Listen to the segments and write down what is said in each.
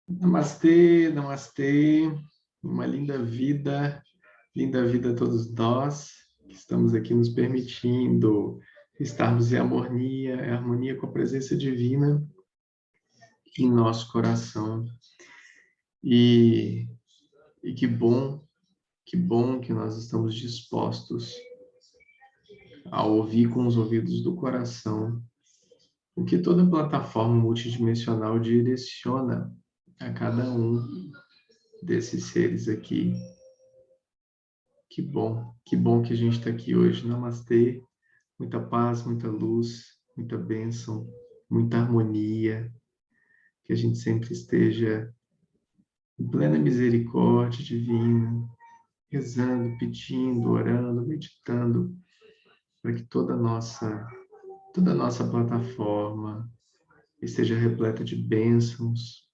Namastê, namastê, uma linda vida a todos nós que estamos aqui nos permitindo estarmos em harmonia com a presença divina em nosso coração. E, e que bom que nós estamos dispostos a ouvir com os ouvidos do coração o que toda plataforma multidimensional direciona a cada um desses seres aqui. Que bom que a gente está aqui hoje. Namastê, muita paz, muita luz, muita bênção, muita harmonia, que a gente sempre esteja em plena misericórdia divina, rezando, pedindo, orando, meditando, para que toda a nossa plataforma esteja repleta de bênçãos,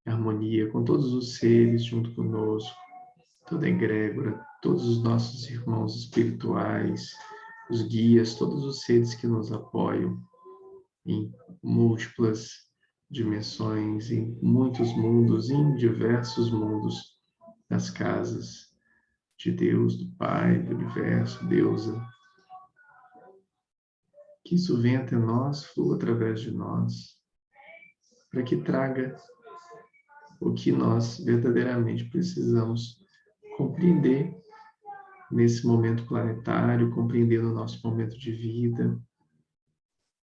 harmonia com todos os seres junto conosco, toda a egrégora, todos os nossos irmãos espirituais, os guias, todos os seres que nos apoiam em múltiplas dimensões, em muitos mundos, em diversos mundos das casas de Deus, do Pai, do Universo, Deusa. Que isso venha até nós, flua através de nós, para que traga o que nós verdadeiramente precisamos compreender nesse momento planetário, compreender no nosso momento de vida,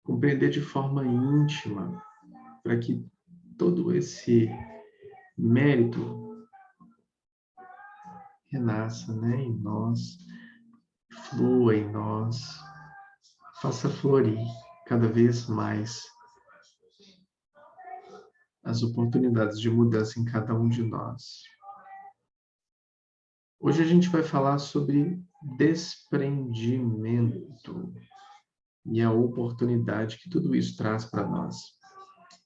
compreender de forma íntima, para que todo esse mérito renasça, né, em nós, flua em nós, faça florir cada vez mais as oportunidades de mudança em cada um de nós. Hoje a gente vai falar sobre desprendimento e a oportunidade que tudo isso traz para nós.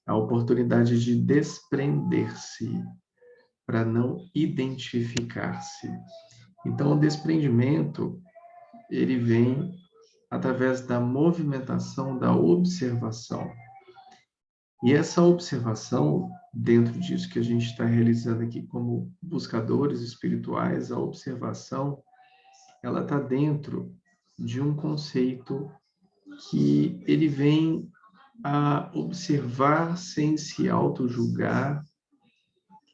A oportunidade de desprender-se para não identificar-se. Então, o desprendimento, ele vem através da movimentação, da observação. E essa observação, dentro disso que a gente está realizando aqui como buscadores espirituais, a observação, ela está dentro de um conceito que ele vem a observar sem se auto-julgar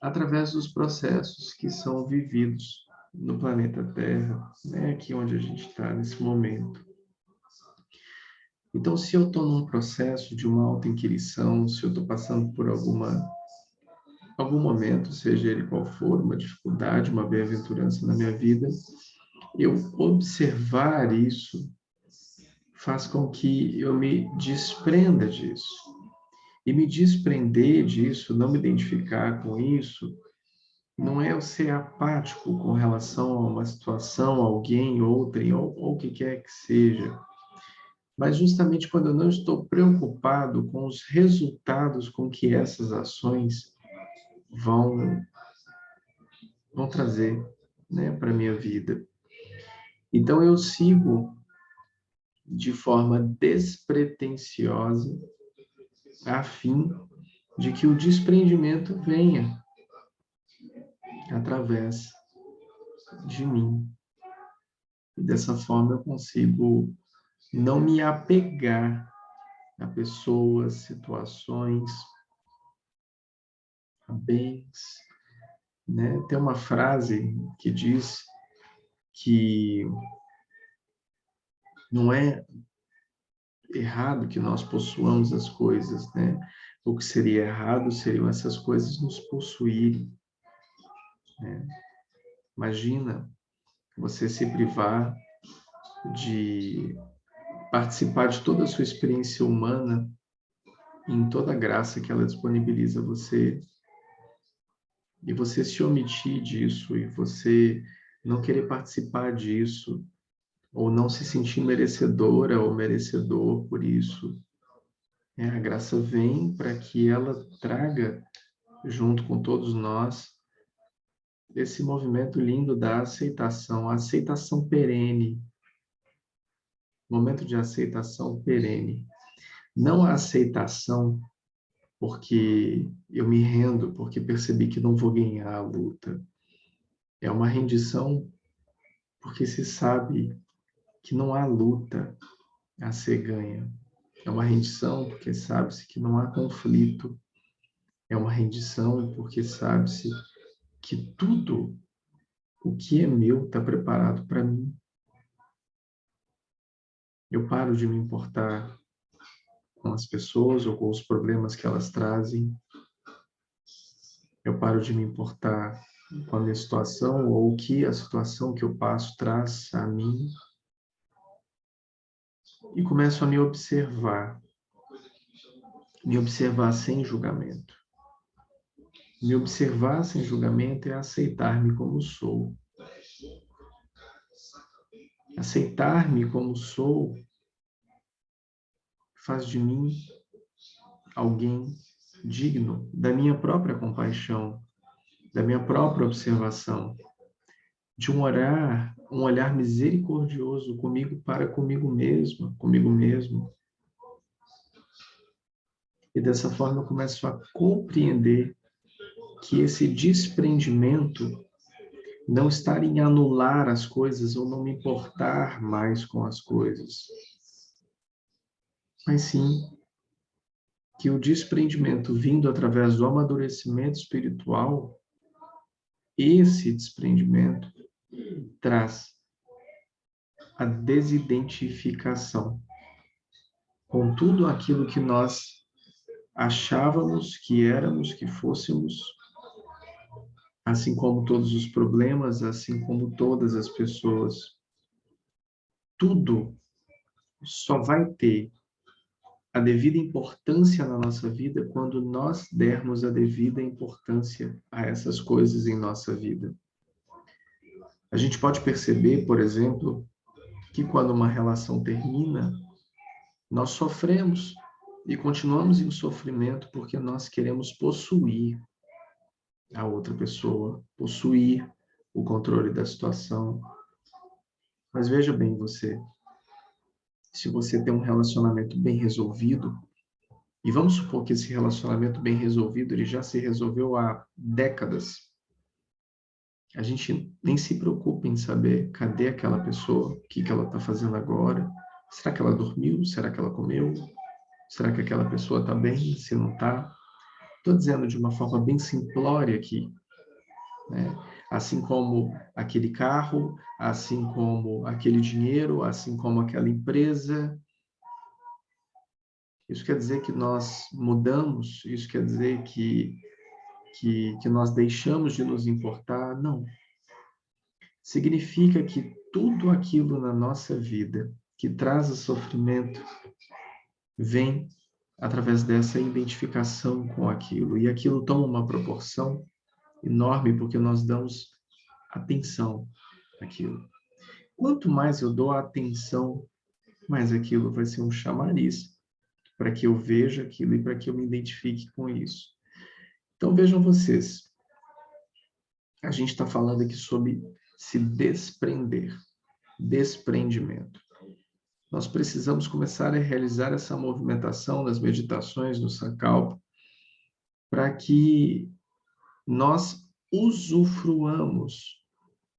através dos processos que são vividos no planeta Terra, né? Aqui onde a gente está nesse momento. Então, se eu estou num processo de uma auto-inquirição, se eu estou passando por algum momento, seja ele qual for, uma dificuldade, uma bem-aventurança na minha vida, eu observar isso faz com que eu me desprenda disso. E me desprender disso, não me identificar com isso, não é eu ser apático com relação a uma situação, alguém, outrem, ou o que quer que seja. Mas justamente quando eu não estou preocupado com os resultados com que essas ações vão trazer, né, para a minha vida. Então eu sigo de forma despretensiosa a fim de que o desprendimento venha através de mim. E dessa forma eu consigo não me apegar a pessoas, situações, a bens, né? Tem uma frase que diz que não é errado que nós possuamos as coisas, né? O que seria errado seriam essas coisas nos possuírem, né? Imagina você se privar de participar de toda a sua experiência humana em toda a graça que ela disponibiliza a você, e você se omitir disso, e você não querer participar disso, ou não se sentir merecedora ou merecedor por isso. A graça vem para que ela traga, junto com todos nós, esse movimento lindo da aceitação, a aceitação perene, momento de aceitação perene. Não a aceitação porque eu me rendo, porque percebi que não vou ganhar a luta. É uma rendição porque se sabe que não há luta a ser ganha. É uma rendição porque sabe-se que não há conflito. É uma rendição porque sabe-se que tudo o que é meu está preparado para mim. Eu paro de me importar com as pessoas ou com os problemas que elas trazem. Eu paro de me importar com a minha situação ou o que a situação que eu passo traz a mim e começo a me observar sem julgamento. Me observar sem julgamento é aceitar-me como sou. Aceitar-me como sou faz de mim alguém digno da minha própria compaixão, da minha própria observação, de um olhar misericordioso comigo para comigo mesma, comigo mesmo. E dessa forma eu começo a compreender que esse desprendimento não está em anular as coisas ou não me importar mais com as coisas, mas sim que o desprendimento vindo através do amadurecimento espiritual, esse desprendimento traz a desidentificação com tudo aquilo que nós achávamos que éramos, que fôssemos, assim como todos os problemas, assim como todas as pessoas. Tudo só vai ter a devida importância na nossa vida quando nós dermos a devida importância a essas coisas em nossa vida. A gente pode perceber, por exemplo, que quando uma relação termina, nós sofremos e continuamos em sofrimento porque nós queremos possuir a outra pessoa, possuir o controle da situação. Mas veja bem você, se você tem um relacionamento bem resolvido, e vamos supor que esse relacionamento bem resolvido, ele já se resolveu há décadas, a gente nem se preocupa em saber cadê aquela pessoa, o que ela está fazendo agora, será que ela dormiu, será que ela comeu, será que aquela pessoa está bem, se não está? Estou dizendo de uma forma bem simplória aqui, né? Assim como aquele carro, assim como aquele dinheiro, assim como aquela empresa. Isso quer dizer que nós mudamos? Isso quer dizer que nós deixamos de nos importar? Não. Significa que tudo aquilo na nossa vida que traz o sofrimento vem através dessa identificação com aquilo. E aquilo toma uma proporção enorme porque nós damos atenção àquilo. Quanto mais eu dou atenção, mais aquilo vai ser um chamariz para que eu veja aquilo e para que eu me identifique com isso. Então vejam vocês, a gente está falando aqui sobre se desprender, desprendimento. Nós precisamos começar a realizar essa movimentação nas meditações, no Sankalpa, para que nós usufruamos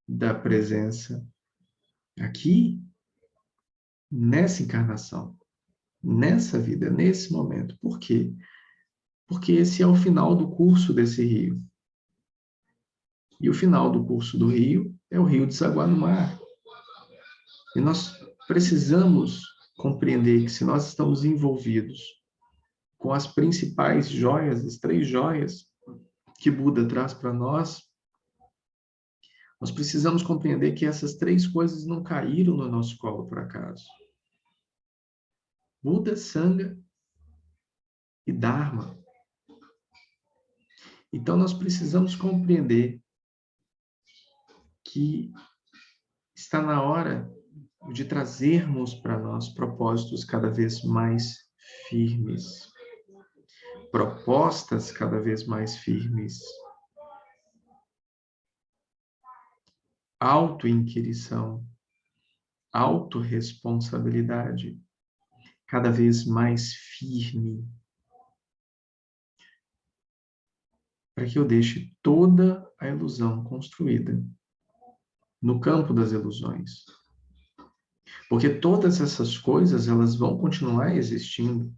da presença aqui, nessa encarnação, nessa vida, nesse momento. Por quê? Porque esse é o final do curso desse rio. E o final do curso do rio é o rio desaguar no mar. E nós precisamos compreender que se nós estamos envolvidos com as principais joias, as 3 joias que Buda traz para nós, nós precisamos compreender que essas 3 coisas não caíram no nosso colo por acaso. Buda, Sangha e Dharma. Então nós precisamos compreender que está na hora de trazermos para nós propósitos cada vez mais firmes, propostas cada vez mais firmes, autoinquirição, autorresponsabilidade cada vez mais firme. para que eu deixe toda a ilusão construída no campo das ilusões. Porque todas essas coisas, elas vão continuar existindo.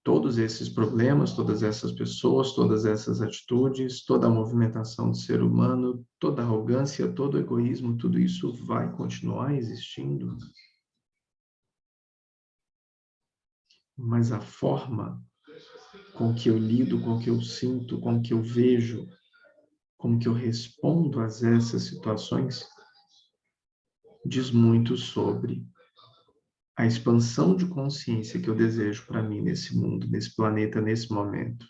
Todos esses problemas, todas essas pessoas, todas essas atitudes, toda a movimentação do ser humano, toda a arrogância, todo o egoísmo, tudo isso vai continuar existindo. Mas a forma com que eu lido, com que eu sinto, com que eu vejo, com que eu respondo a essas situações, diz muito sobre a expansão de consciência que eu desejo para mim nesse mundo, nesse planeta, nesse momento.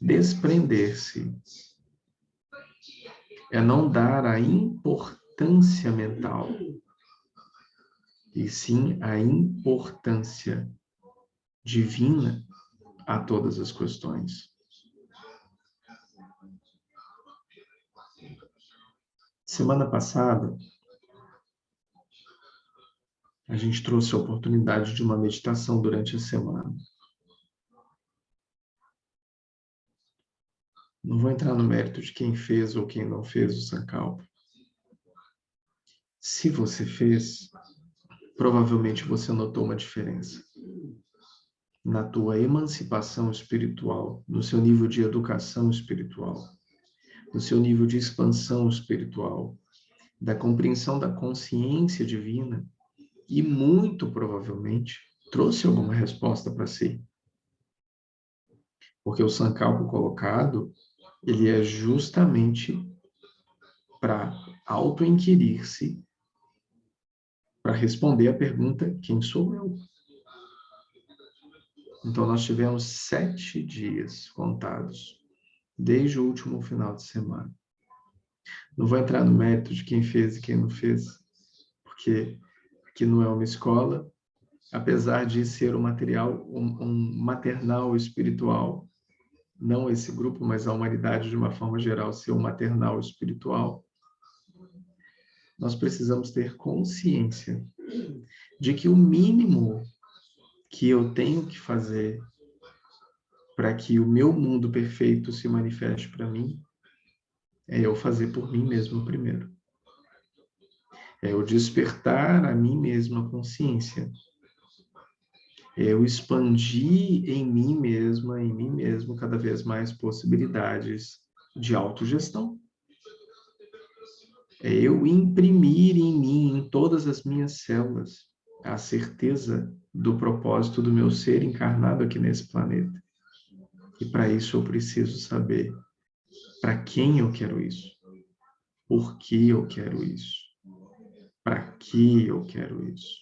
Desprender-se é não dar a importância mental, e sim a importância divina a todas as questões. Semana passada, a gente trouxe a oportunidade de uma meditação durante a semana. Não vou entrar no mérito de quem fez ou quem não fez o Sankalpa. Se você fez, provavelmente você notou uma diferença na tua emancipação espiritual, no seu nível de educação espiritual, no seu nível de expansão espiritual, da compreensão da consciência divina e, muito provavelmente, trouxe alguma resposta para si. Porque o Sankalpa colocado, ele é justamente para auto-inquirir-se, para responder a pergunta, quem sou eu? Então, nós tivemos 7 dias contados, desde o último final de semana. Não vou entrar no mérito de quem fez e quem não fez, porque aqui não é uma escola, apesar de ser um material, um maternal espiritual, não esse grupo, mas a humanidade de uma forma geral ser um maternal espiritual, nós precisamos ter consciência de que o mínimo que eu tenho que fazer para que o meu mundo perfeito se manifeste para mim é eu fazer por mim mesmo primeiro. É eu despertar a mim mesmo a consciência. É eu expandir em mim mesma, em mim mesmo, cada vez mais possibilidades de autogestão. É eu imprimir em mim, em todas as minhas células, a certeza do propósito do meu ser encarnado aqui nesse planeta. E para isso eu preciso saber para quem eu quero isso, por que eu quero isso, para que eu quero isso.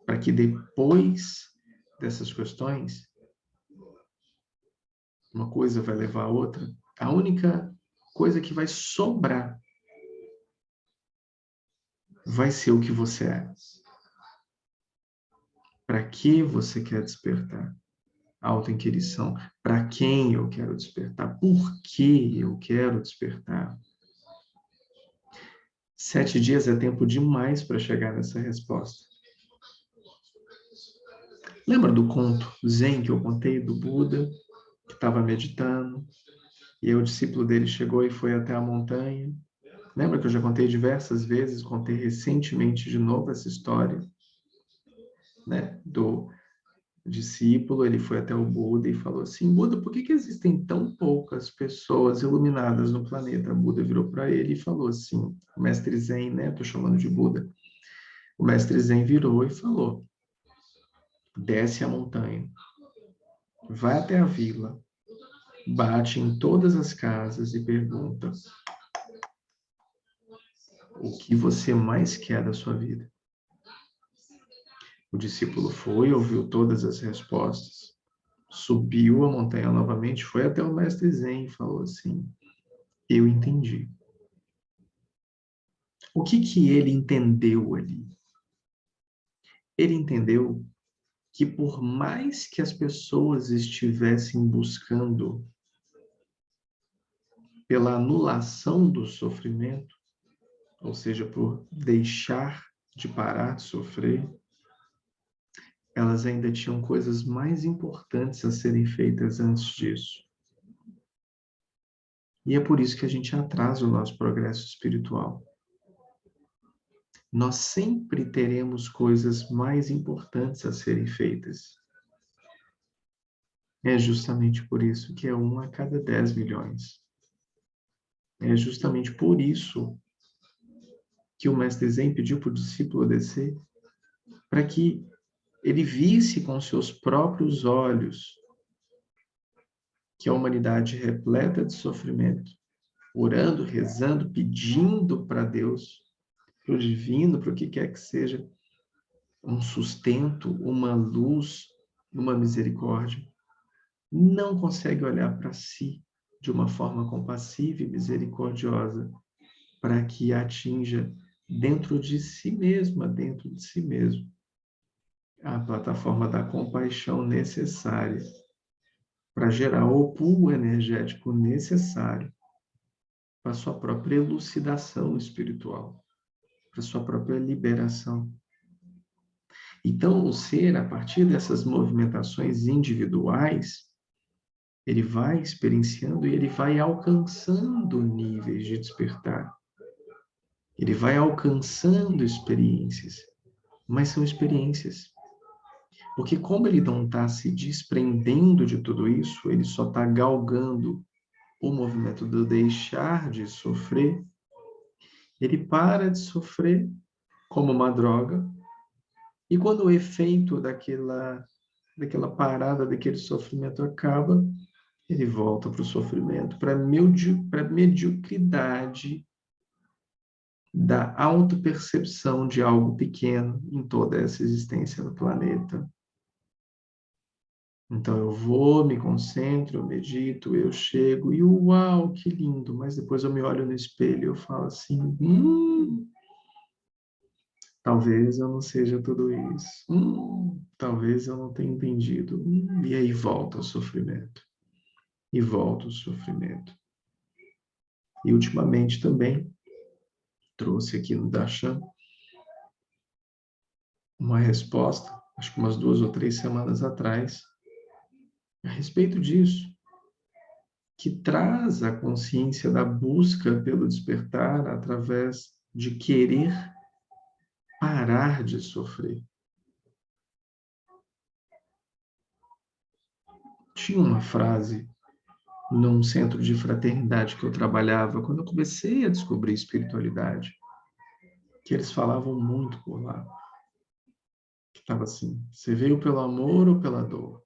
Para que depois dessas questões, uma coisa vai levar a outra, a única coisa que vai sobrar vai ser o que você é. Para que você quer despertar? Autoinquirição. Para quem eu quero despertar? Por que eu quero despertar? 7 dias é tempo demais para chegar nessa resposta. Lembra do conto Zen que eu contei do Buda, que estava meditando, e aí o discípulo dele chegou e foi até a montanha? Lembra que eu já contei diversas vezes, contei recentemente de novo essa história, né, do discípulo, ele foi até o Buda e falou assim, Buda, por que existem tão poucas pessoas iluminadas no planeta? O Buda virou para ele e falou assim, o mestre Zen, né, estou chamando de Buda, o mestre Zen virou e falou, desce a montanha, vai até a vila, bate em todas as casas e pergunta, o que você mais quer da sua vida? O discípulo foi, ouviu todas as respostas, subiu a montanha novamente, foi até o mestre Zen e falou assim, eu entendi. O que ele entendeu ali? Ele entendeu que por mais que as pessoas estivessem buscando pela anulação do sofrimento, ou seja, por deixar de parar de sofrer, elas ainda tinham coisas mais importantes a serem feitas antes disso. E é por isso que a gente atrasa o nosso progresso espiritual. Nós sempre teremos coisas mais importantes a serem feitas. É justamente por isso que é 1 a cada 10 milhões. É justamente por isso que o Mestre Zen pediu para o discípulo descer, para que ele visse com seus próprios olhos que a humanidade repleta de sofrimento, orando, rezando, pedindo para Deus, para o divino, para o que quer que seja, um sustento, uma luz, uma misericórdia, não consegue olhar para si de uma forma compassiva e misericordiosa, para que atinja dentro de si mesma, dentro de si mesmo, a plataforma da compaixão necessária para gerar o pool energético necessário para a sua própria elucidação espiritual, para a sua própria liberação. Então, o ser, a partir dessas movimentações individuais, ele vai experienciando e ele vai alcançando níveis de despertar. Ele vai alcançando experiências, mas são experiências. Porque como ele não está se desprendendo de tudo isso, ele só está galgando o movimento do deixar de sofrer, ele para de sofrer como uma droga, e quando o efeito daquela parada, daquele sofrimento acaba, ele volta para o sofrimento, para a mediocridade da autopercepção de algo pequeno em toda essa existência no planeta. Então eu vou, me concentro, eu medito, eu chego e uau, que lindo, mas depois eu me olho no espelho e eu falo assim, talvez eu não seja tudo isso, talvez eu não tenha entendido, e aí volta o sofrimento, e volta o sofrimento. E ultimamente também trouxe aqui no Darshan uma resposta, acho que umas 2 ou 3 semanas atrás, a respeito disso, que traz a consciência da busca pelo despertar através de querer parar de sofrer. Tinha uma frase num centro de fraternidade que eu trabalhava, quando eu comecei a descobrir espiritualidade, que eles falavam muito por lá, que estava assim, você veio pelo amor ou pela dor?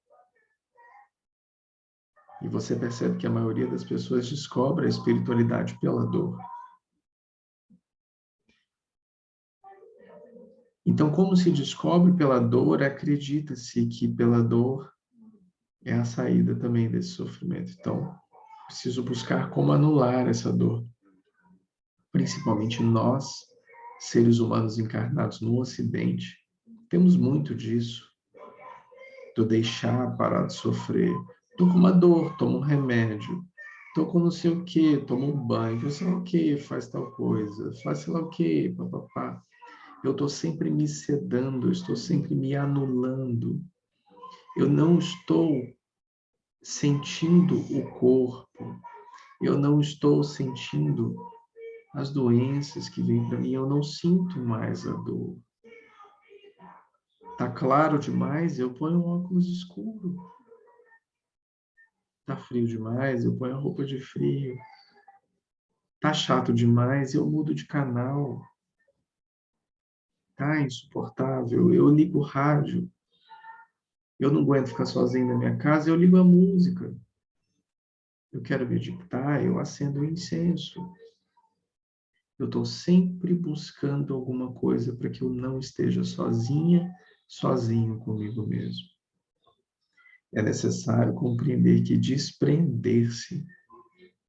E você percebe que a maioria das pessoas descobre a espiritualidade pela dor. Então, como se descobre pela dor, acredita-se que pela dor é a saída também desse sofrimento. Então, preciso buscar como anular essa dor. Principalmente nós, seres humanos encarnados no Ocidente, temos muito disso, do deixar parar de sofrer. Estou com uma dor, tomo um remédio. Estou com não sei o quê, tomo um banho. Faz sei lá o quê, faz tal coisa. Faz sei lá o quê, papapá. Eu estou sempre me sedando, estou sempre me anulando. Eu não estou sentindo o corpo. Eu não estou sentindo as doenças que vêm para mim. Eu não sinto mais a dor. Tá claro demais, eu ponho um óculos escuro. Tá frio demais, eu ponho a roupa de frio. Tá chato demais, eu mudo de canal. Tá insuportável, eu ligo o rádio. Eu não aguento ficar sozinho na minha casa, eu ligo a música. Eu quero meditar, eu acendo o incenso. Eu estou sempre buscando alguma coisa para que eu não esteja sozinha, sozinho comigo mesmo. É necessário compreender que desprender-se,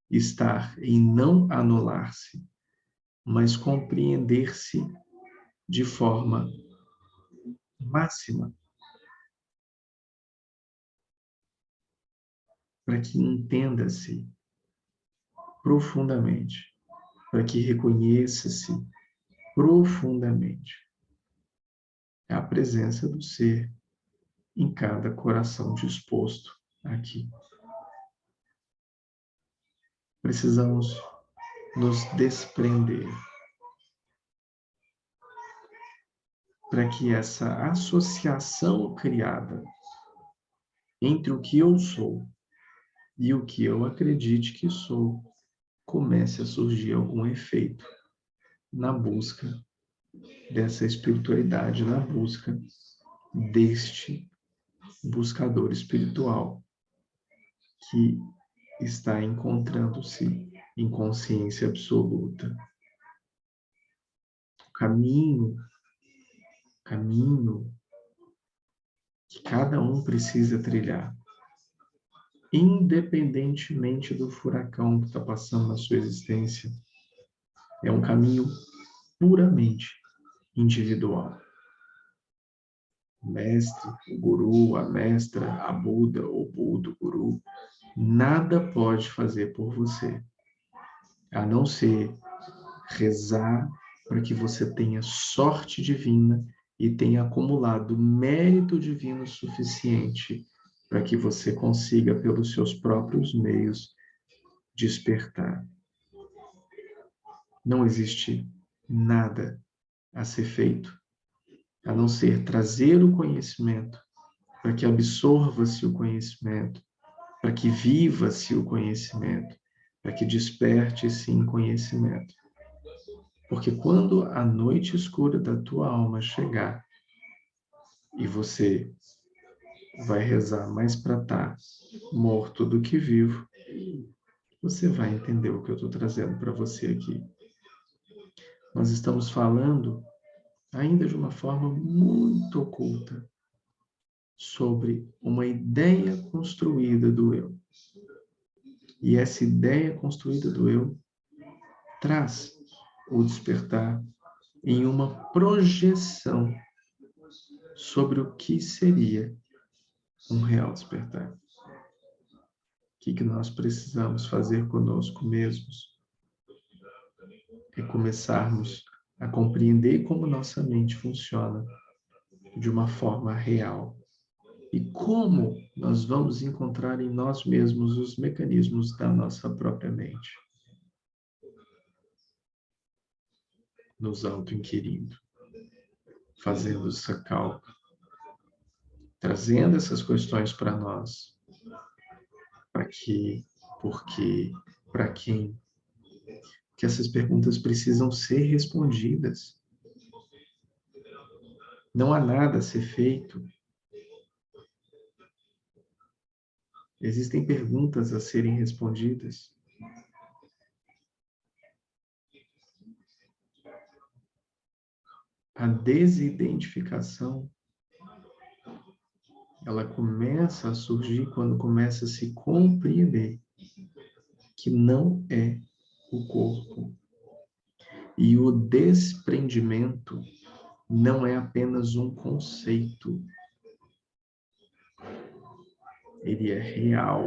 estar em não anular-se, mas compreender-se de forma máxima, para que entenda-se profundamente, para que reconheça-se profundamente. É a presença do ser em cada coração disposto aqui. Precisamos nos desprender para que essa associação criada entre o que eu sou e o que eu acredite que sou comece a surgir algum efeito na busca dessa espiritualidade, na busca deste buscador espiritual que está encontrando-se em consciência absoluta. O caminho que cada um precisa trilhar, independentemente do furacão que está passando na sua existência, é um caminho puramente individual. O mestre, o guru, a mestra, a Buda, o Buda, o guru, nada pode fazer por você, a não ser rezar para que você tenha sorte divina e tenha acumulado mérito divino suficiente para que você consiga, pelos seus próprios meios, despertar. Não existe nada a ser feito, a não ser trazer o conhecimento, para que absorva-se o conhecimento, para que viva-se o conhecimento, para que desperte-se em conhecimento. Porque quando a noite escura da tua alma chegar e você vai rezar mais para estar morto do que vivo, você vai entender o que eu estou trazendo para você aqui. Nós estamos falando, ainda de uma forma muito oculta, sobre uma ideia construída do eu. E essa ideia construída do eu traz o despertar em uma projeção sobre o que seria um real despertar. O que nós precisamos fazer conosco mesmos é começarmos a compreender como nossa mente funciona de uma forma real e como nós vamos encontrar em nós mesmos os mecanismos da nossa própria mente, nos auto-inquirindo, fazendo essa cálculo, trazendo essas questões para nós. Para quê? Por quê? Para quem? Que essas perguntas precisam ser respondidas. Não há nada a ser feito. Existem perguntas a serem respondidas. A desidentificação, ela começa a surgir quando começa a se compreender que não é o corpo. E o desprendimento não é apenas um conceito. Ele é real.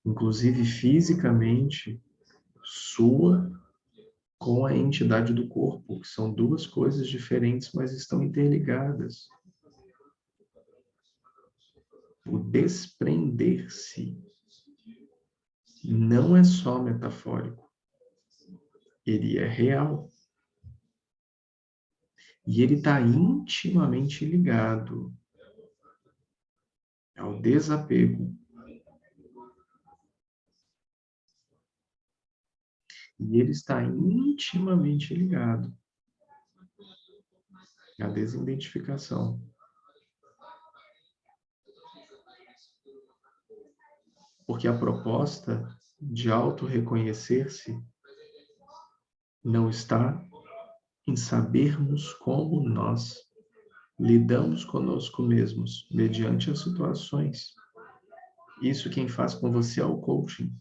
Inclusive fisicamente, sua com a entidade do corpo, que são duas coisas diferentes, mas estão interligadas. O desprender-se não é só metafórico, ele é real. E ele está intimamente ligado ao desapego. E ele está intimamente ligado à desidentificação. Porque a proposta de auto-reconhecer-se não está em sabermos como nós lidamos conosco mesmos, mediante as situações. Isso quem faz com você é o coaching.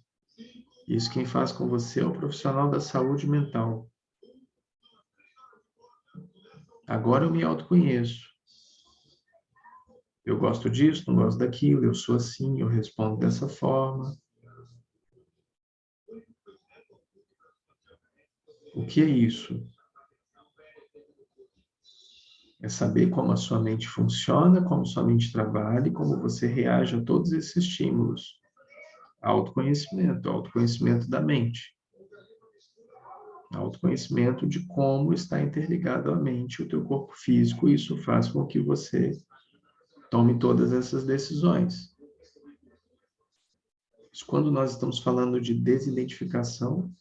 Isso quem faz com você é o profissional da saúde mental. Agora eu me autoconheço. Eu gosto disso, não gosto daquilo, eu sou assim, eu respondo dessa forma. O que é isso? É saber como a sua mente funciona, como sua mente trabalha e como você reage a todos esses estímulos. Autoconhecimento da mente. Autoconhecimento de como está interligado a mente e o teu corpo físico, e isso faz com que você tome todas essas decisões. Quando nós estamos falando de desidentificação,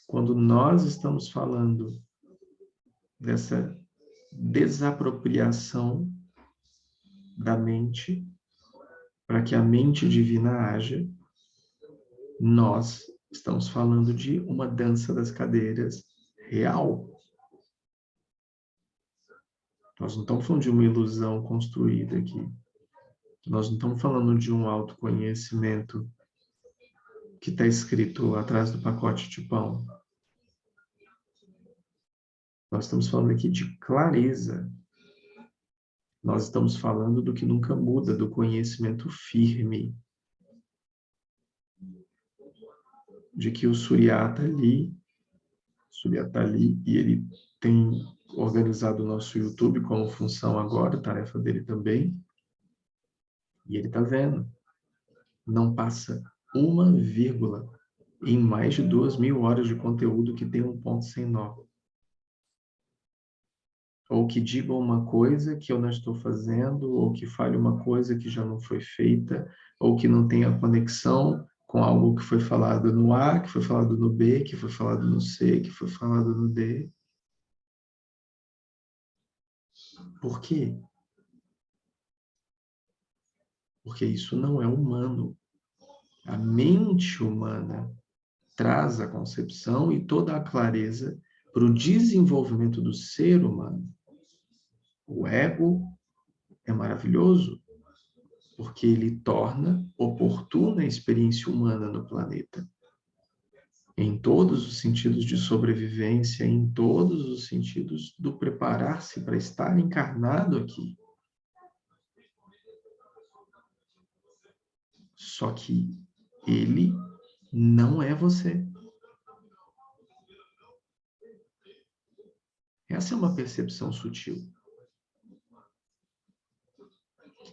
quando nós estamos falando dessa desapropriação da mente, para que a mente divina haja, nós estamos falando de uma dança das cadeiras real. Nós não estamos falando de uma ilusão construída aqui. Nós não estamos falando de um autoconhecimento que está escrito atrás do pacote de pão. Nós estamos falando aqui de clareza. Nós estamos falando do que nunca muda, do conhecimento firme. De que o Surya está ali, e ele tem organizado o nosso YouTube como função agora, tarefa dele também. E ele está vendo. Não passa uma vírgula em mais de 2.000 horas de conteúdo que tem um ponto sem nó. Ou que diga uma coisa que eu não estou fazendo, ou que fale uma coisa que já não foi feita, ou que não tenha conexão com algo que foi falado no A, que foi falado no B, que foi falado no C, que foi falado no D. Por quê? Porque isso não é humano. A mente humana traz a concepção e toda a clareza para o desenvolvimento do ser humano. O ego é maravilhoso, porque ele torna oportuna a experiência humana no planeta. Em todos os sentidos de sobrevivência, em todos os sentidos do preparar-se para estar encarnado aqui. Só que ele não é você. Essa é uma percepção sutil.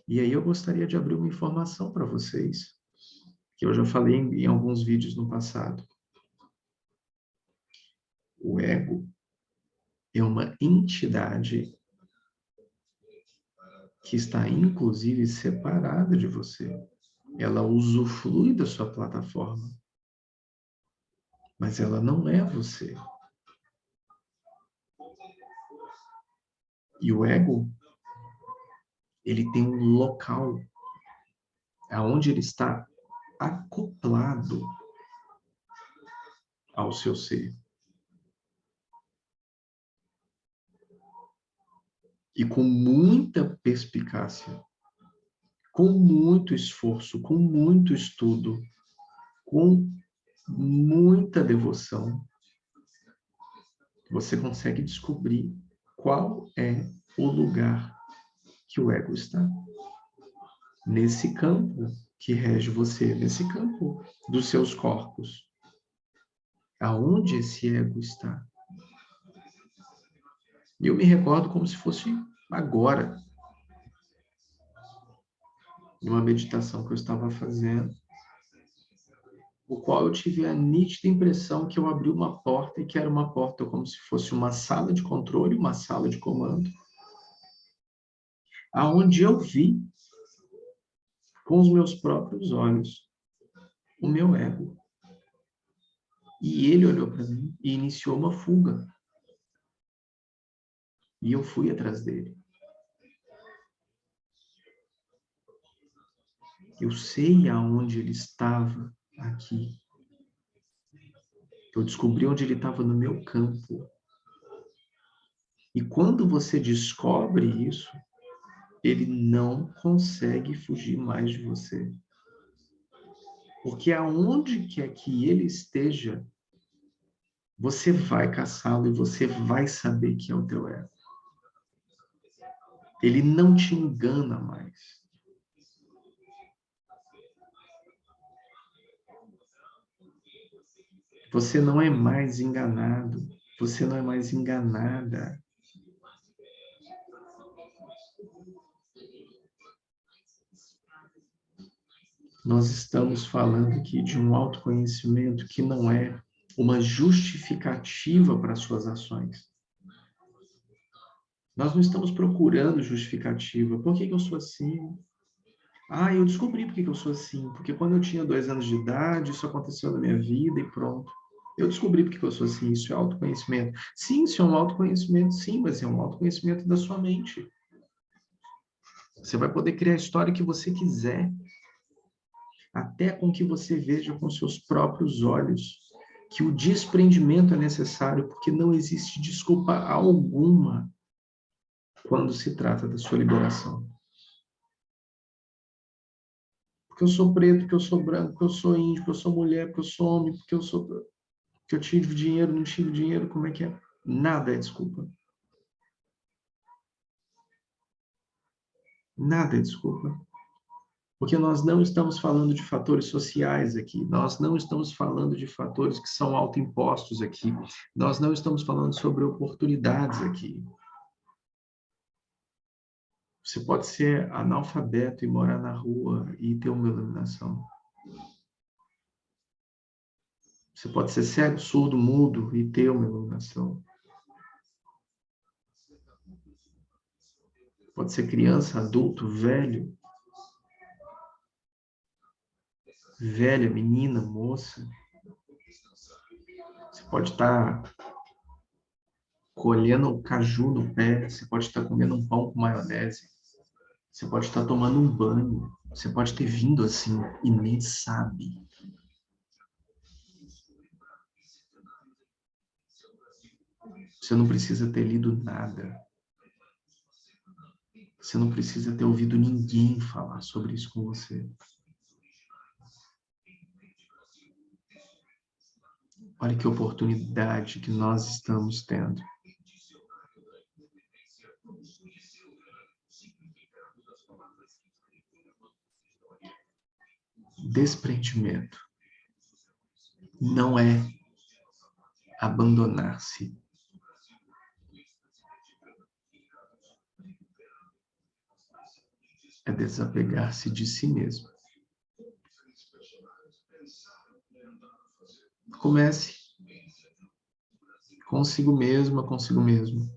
E aí eu gostaria de abrir uma informação para vocês, que eu já falei em alguns vídeos no passado. O ego é uma entidade que está, inclusive, separada de você. Ela usufrui da sua plataforma, mas ela não é você. E o ego, ele tem um local aonde ele está acoplado ao seu ser. E com muita perspicácia, com muito esforço, com muito estudo, com muita devoção, você consegue descobrir qual é o lugar que o ego está. Nesse campo que rege você, nesse campo dos seus corpos. Aonde esse ego está? E eu me recordo como se fosse agora, numa meditação que eu estava fazendo, o qual eu tive a nítida impressão que eu abri uma porta e que era uma porta como se fosse uma sala de controle, uma sala de comando, aonde eu vi com os meus próprios olhos o meu ego. E ele olhou para mim e iniciou uma fuga. E eu fui atrás dele. Eu sei aonde ele estava aqui. Eu descobri onde ele estava no meu campo. E quando você descobre isso, ele não consegue fugir mais de você. Porque aonde quer que ele esteja, você vai caçá-lo e você vai saber que é o teu ego. Ele não te engana mais. Você não é mais enganado. Você não é mais enganada. Nós estamos falando aqui de um autoconhecimento que não é uma justificativa para as suas ações. Nós não estamos procurando justificativa. Por que eu sou assim? Eu descobri por que eu sou assim. Porque quando eu tinha 2 anos de idade, isso aconteceu na minha vida e pronto. Eu descobri por que eu sou assim. Isso é autoconhecimento. Sim, isso é um autoconhecimento, sim, mas é um autoconhecimento da sua mente. Você vai poder criar a história que você quiser, até com que você veja com seus próprios olhos que o desprendimento é necessário, porque não existe desculpa alguma quando se trata da sua liberação. Porque eu sou preto, porque eu sou branco, porque eu sou índio, porque eu sou mulher, porque eu sou homem, porque eu tive dinheiro, não tive dinheiro, como é que é? Nada é desculpa. Nada é desculpa. Porque nós não estamos falando de fatores sociais aqui, nós não estamos falando de fatores que são autoimpostos aqui, nós não estamos falando sobre oportunidades aqui. Você pode ser analfabeto e morar na rua e ter uma iluminação. Você pode ser cego, surdo, mudo e ter uma iluminação. Pode ser criança, adulto, velho, velha, menina, moça. Você pode estar colhendo um caju no pé, você pode estar comendo um pão com maionese, você pode estar tomando um banho, você pode ter vindo assim e nem sabe. Você não precisa ter lido nada. Você não precisa ter ouvido ninguém falar sobre isso com você. Olha que oportunidade que nós estamos tendo. Desprendimento não é abandonar-se. É desapegar-se de si mesmo. Comece consigo mesma, consigo mesmo.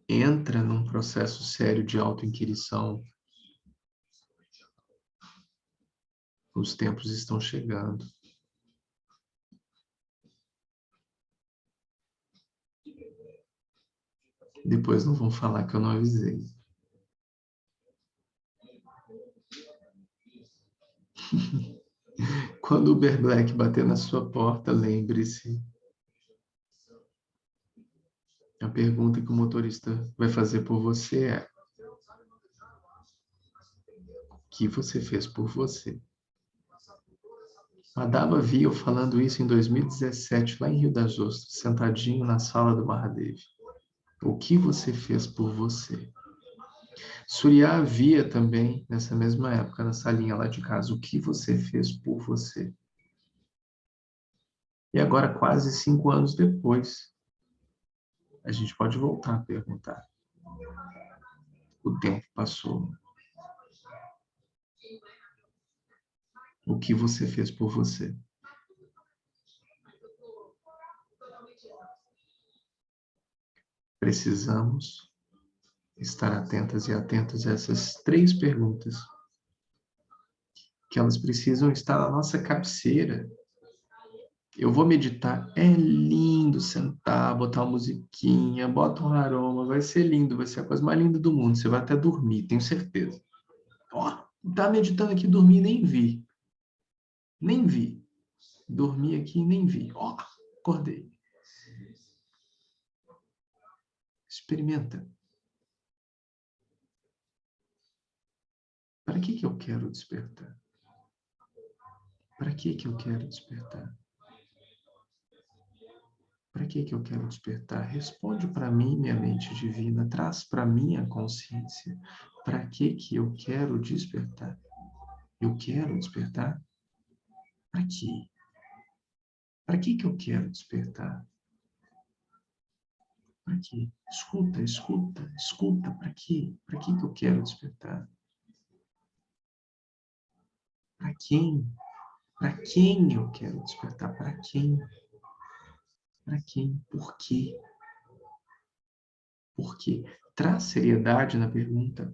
Entra num processo sério de autoinquirição. Os tempos estão chegando. Depois não vão falar que eu não avisei. Quando o Uber Black bater na sua porta, lembre-se. A pergunta que o motorista vai fazer por você é: o que você fez por você? A Dava viu eu falando isso em 2017, lá em Rio das Ostras, sentadinho na sala do Mahadev. O que você fez por você? Surya via também, nessa mesma época, na salinha lá de casa, o que você fez por você? E agora, quase 5 anos depois, a gente pode voltar a perguntar. O tempo passou. O que você fez por você? Precisamos estar atentas e atentos a essas 3 perguntas, que elas precisam estar na nossa cabeceira. Eu vou meditar, é lindo sentar, botar uma musiquinha, bota um aroma, vai ser lindo, vai ser a coisa mais linda do mundo, você vai até dormir, tenho certeza. Ó, tá meditando aqui, dormi, nem vi. Nem vi. Dormi aqui e nem vi. Ó, acordei. Experimenta. Para que eu quero despertar? Para que eu quero despertar? Para que eu quero despertar? Responde para mim, minha mente divina. Traz para mim a consciência. Para que eu quero despertar? Eu quero despertar? Para quê? Para que eu quero despertar? Para quê? Escuta, escuta, escuta. Para quê? Para que eu quero despertar? Para quem? Para quem eu quero despertar? Para quem? Para quem? Por quê? Por quê? Traz seriedade na pergunta,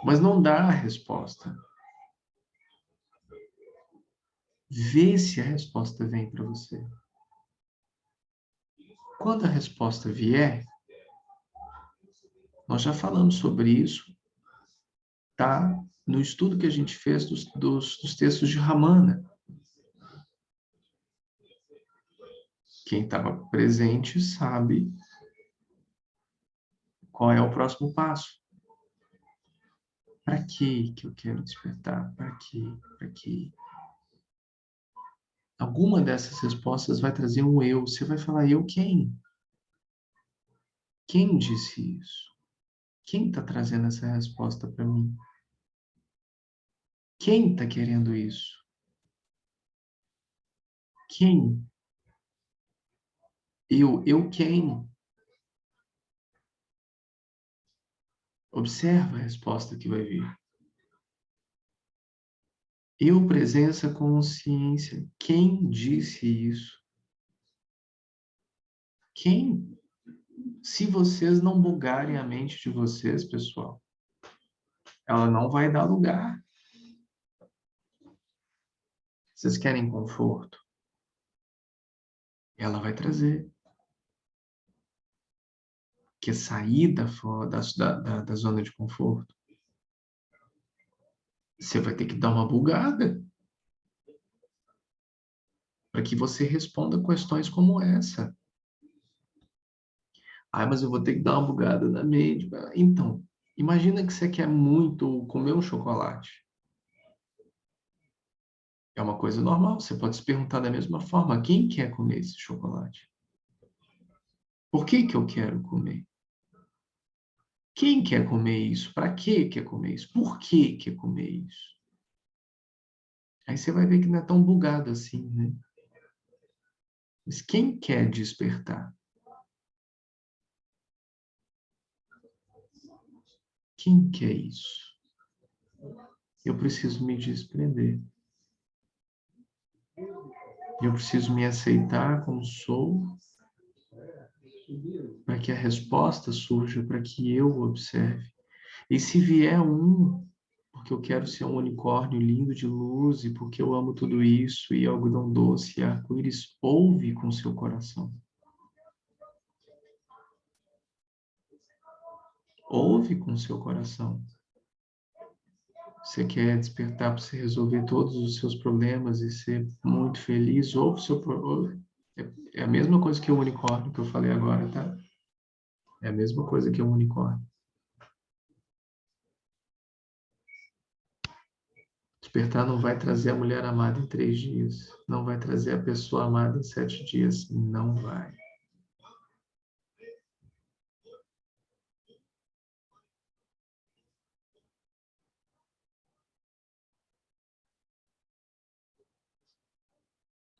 mas não dá a resposta. Vê se a resposta vem para você. Quando a resposta vier, nós já falamos sobre isso, tá? No estudo que a gente fez dos textos de Ramana. Quem estava presente sabe qual é o próximo passo. Para que eu quero despertar? Para quê? Para quê? Alguma dessas respostas vai trazer um eu. Você vai falar, eu quem? Quem disse isso? Quem está trazendo essa resposta para mim? Quem está querendo isso? Quem? Eu quem? Observa a resposta que vai vir. Eu, presença, consciência. Quem disse isso? Quem? Se vocês não bugarem a mente de vocês, pessoal, ela não vai dar lugar. Vocês querem conforto? Ela vai trazer. Que é sair da zona de conforto. Você vai ter que dar uma bugada para que você responda questões como essa. Ah, mas eu vou ter que dar uma bugada na mente. Então, imagina que você quer muito comer um chocolate. É uma coisa normal, você pode se perguntar da mesma forma, quem quer comer esse chocolate? Por que eu quero comer? Quem quer comer isso? Para que quer comer isso? Por que quer comer isso? Aí você vai ver que não é tão bugado assim, né? Mas quem quer despertar? Quem quer isso? Eu preciso me desprender. Eu preciso me aceitar como sou, para que a resposta surja, para que eu observe. E se vier um, porque eu quero ser um unicórnio lindo de luz, e porque eu amo tudo isso, e algodão doce, e arco-íris, ouve com seu coração. Ouve com seu coração. Você quer despertar para você resolver todos os seus problemas e ser muito feliz? Ouve seu... É a mesma coisa que o unicórnio que eu falei agora, tá? É a mesma coisa que o unicórnio. Despertar não vai trazer a mulher amada em 3 dias. Não vai trazer a pessoa amada em 7 dias. Não vai.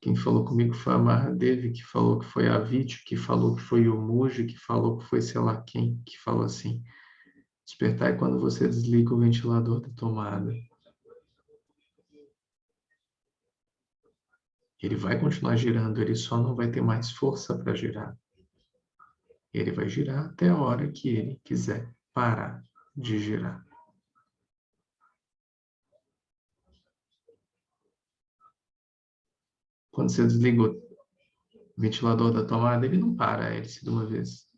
Quem falou comigo foi a Mahadevi, que falou que foi a Viti, que falou que foi o Muji, que falou que foi sei lá quem, que falou assim. Despertar é quando você desliga o ventilador da tomada. Ele vai continuar girando, ele só não vai ter mais força para girar. Ele vai girar até a hora que ele quiser parar de girar. Quando você desliga o ventilador da tomada, ele não para a hélice de uma vez.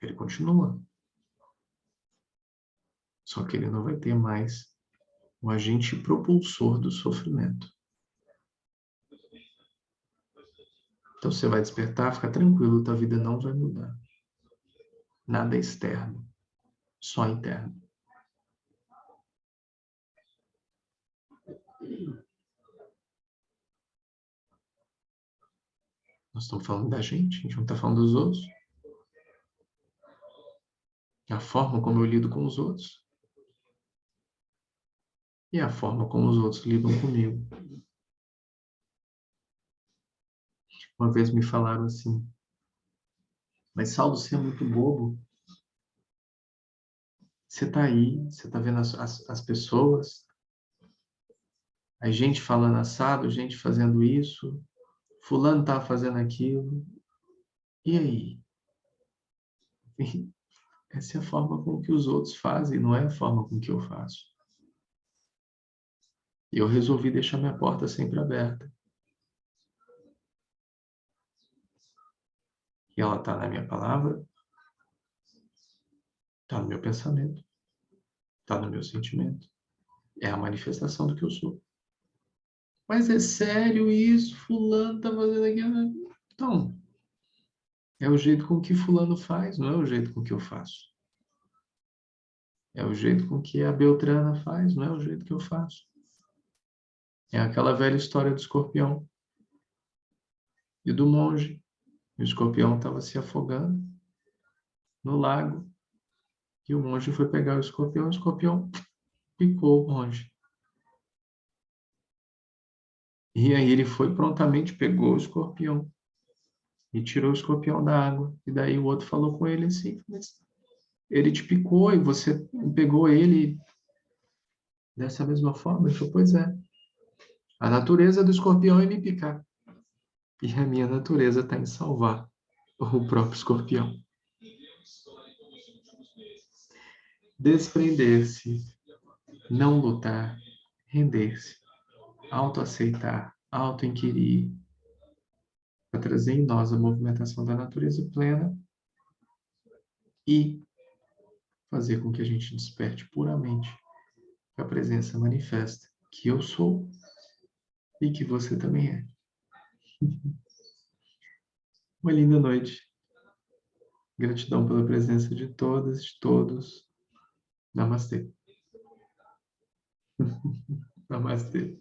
Ele continua. Só que ele não vai ter mais o agente propulsor do sofrimento. Então você vai despertar, fica tranquilo, tua vida não vai mudar. Nada externo, só interno. Nós estamos falando da gente, a gente não está falando dos outros. A forma como eu lido com os outros e a forma como os outros lidam comigo. Uma vez me falaram assim, mas Saulo, você é muito bobo. Você está aí, você está vendo as pessoas, a gente falando assado, gente fazendo isso, fulano está fazendo aquilo. E aí? Essa é a forma com que os outros fazem, não é a forma com que eu faço. E eu resolvi deixar minha porta sempre aberta. E ela está na minha palavra, está no meu pensamento, está no meu sentimento. É a manifestação do que eu sou. Mas é sério isso? Fulano tá fazendo aquilo? Então, é o jeito com que fulano faz, não é o jeito com que eu faço. É o jeito com que a Beltrana faz, não é o jeito que eu faço. É aquela velha história do escorpião e do monge. O escorpião estava se afogando no lago e o monge foi pegar o escorpião picou o monge. E aí ele foi prontamente, pegou o escorpião e tirou o escorpião da água. E daí o outro falou com ele assim, mas ele te picou e você pegou ele dessa mesma forma? Ele falou, pois é. A natureza do escorpião é me picar. E a minha natureza está em salvar o próprio escorpião. Desprender-se, não lutar, render-se, autoaceitar, auto-inquirir, para trazer em nós a movimentação da natureza plena e fazer com que a gente desperte puramente a presença manifesta que eu sou e que você também é. Uma linda noite. Gratidão pela presença de todas, de todos. Namastê. Namastê.